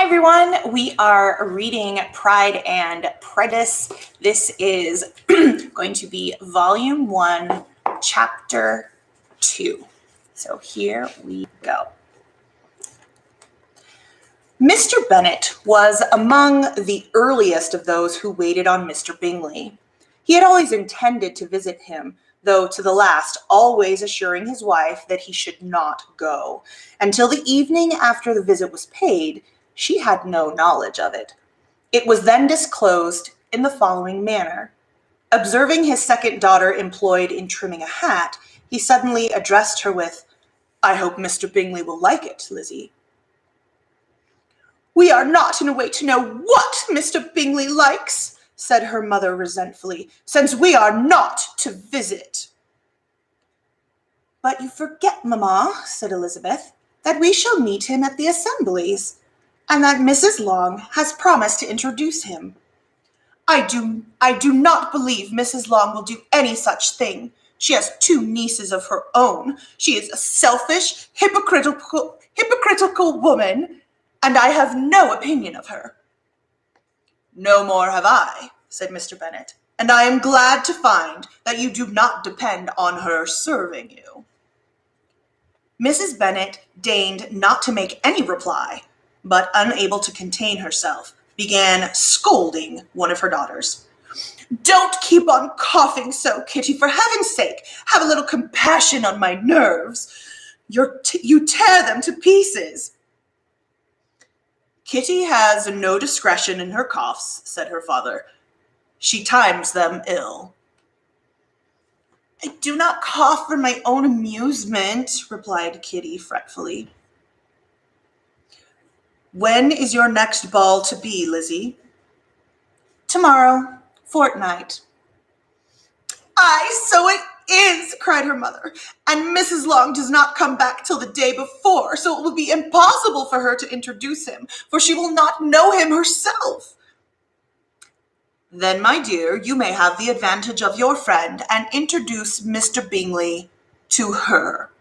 everyone. We are reading Pride and Prejudice. This is going to be Volume 1, Chapter 2. So here we go. Mr. Bennet was among the earliest of those who waited on Mr. Bingley. He had always intended to visit him, though to the last always assuring his wife that he should not go. Until the evening after the visit was paid, she had no knowledge of it. It was then disclosed in the following manner. Observing his second daughter employed in trimming a hat, he suddenly addressed her with, "I hope Mr. Bingley will like it, Lizzie." "We are not in a way to know what Mr. Bingley likes," said her mother resentfully, "since we are not to visit." "But you forget, mamma," said Elizabeth, "that we shall meet him at the assemblies, and that Mrs. Long has promised to introduce him." I do not believe Mrs. Long will do any such thing. She has 2 nieces of her own. She is a selfish, hypocritical woman, and I have no opinion of her." "No more have I," said Mr. Bennet, "and I am glad to find that you do not depend on her serving you." Mrs. Bennet deigned not to make any reply, but unable to contain herself, began scolding one of her daughters. "Don't keep on coughing so, Kitty, for heaven's sake. Have a little compassion on my nerves. You tear them to pieces." "Kitty has no discretion in her coughs," said her father. "She times them ill." "I do not cough for my own amusement," replied Kitty fretfully. "When is your next ball to be, Lizzie?" "Tomorrow fortnight." "Aye, so it is," cried her mother, "and Mrs. Long does not come back till the day before, so it will be impossible for her to introduce him, for she will not know him herself." "Then, my dear, you may have the advantage of your friend and introduce Mr. Bingley to her."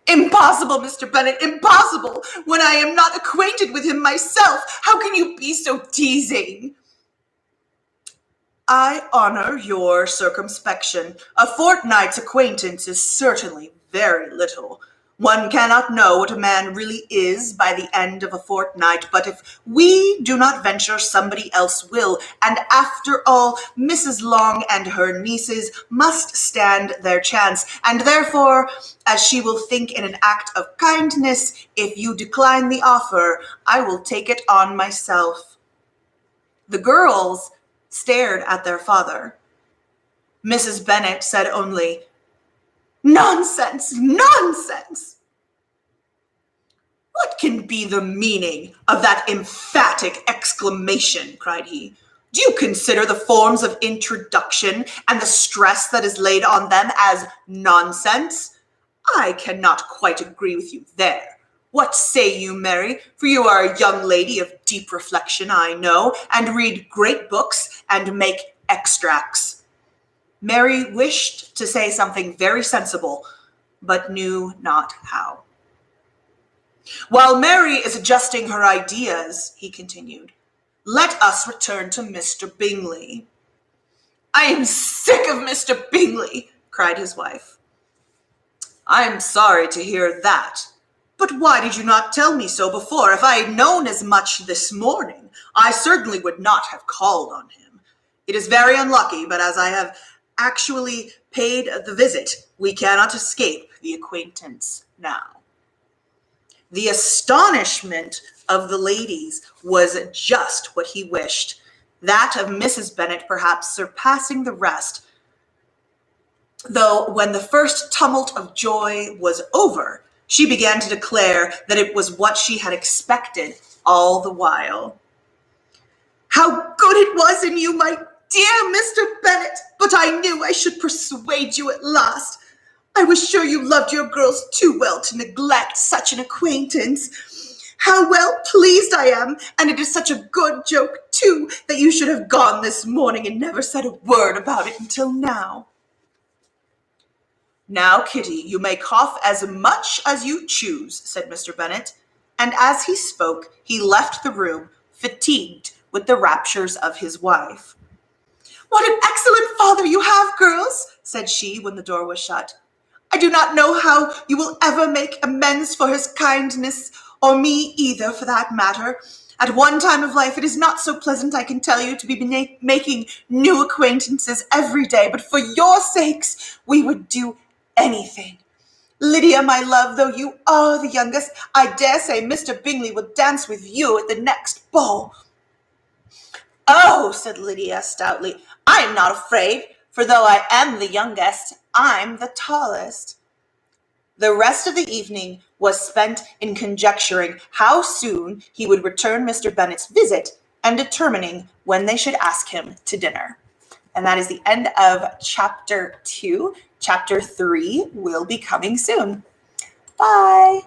"Impossible, Mr. Bennet, impossible! When I am not acquainted with him myself, how can you be so teasing?" "I honor your circumspection. A fortnight's acquaintance is certainly very little. One cannot know what a man really is by the end of a fortnight, but if we do not venture, somebody else will, and after all, Mrs. Long and her nieces must stand their chance, and therefore, as she will think in an act of kindness, if you decline the offer, I will take it on myself." The girls stared at their father. Mrs. Bennet said only, "Nonsense, nonsense!" "What can be the meaning of that emphatic exclamation?" cried he. "Do you consider the forms of introduction and the stress that is laid on them as nonsense? I cannot quite agree with you there. What say you, Mary? For you are a young lady of deep reflection, I know, and read great books and make extracts." Mary wished to say something very sensible, but knew not how. "While Mary is adjusting her ideas," he continued, "let us return to Mr. Bingley." "I am sick of Mr. Bingley," cried his wife. "I am sorry to hear that. But why did you not tell me so before? If I had known as much this morning, I certainly would not have called on him. It is very unlucky, but as I have actually paid the visit, we cannot escape the acquaintance now." The astonishment of the ladies was just what he wished, that of Mrs. Bennet perhaps surpassing the rest, though when the first tumult of joy was over, she began to declare that it was what she had expected all the while. "How good it was in you, my dear Mr. Bennet! But I knew I should persuade you at last. I was sure you loved your girls too well to neglect such an acquaintance. How well pleased I am, and it is such a good joke, too, that you should have gone this morning and never said a word about it until now." "Now, Kitty, you may cough as much as you choose," said Mr. Bennet, And as he spoke, he left the room, fatigued with the raptures of his wife. "What an excellent father you have, girls," said she when the door was shut. "I do not know how you will ever make amends for his kindness, or me either, for that matter. At one time of life, it is not so pleasant, I can tell you, to be making new acquaintances every day, but for your sakes, we would do anything. Lydia, my love, though you are the youngest, I dare say Mr. Bingley will dance with you at the next ball." "Oh," said Lydia stoutly, "I am not afraid, for though I am the youngest, I'm the tallest." The rest of the evening was spent in conjecturing how soon he would return Mr. Bennet's visit and determining when they should ask him to dinner. And that is the end of chapter 2. Chapter 3 will be coming soon. Bye.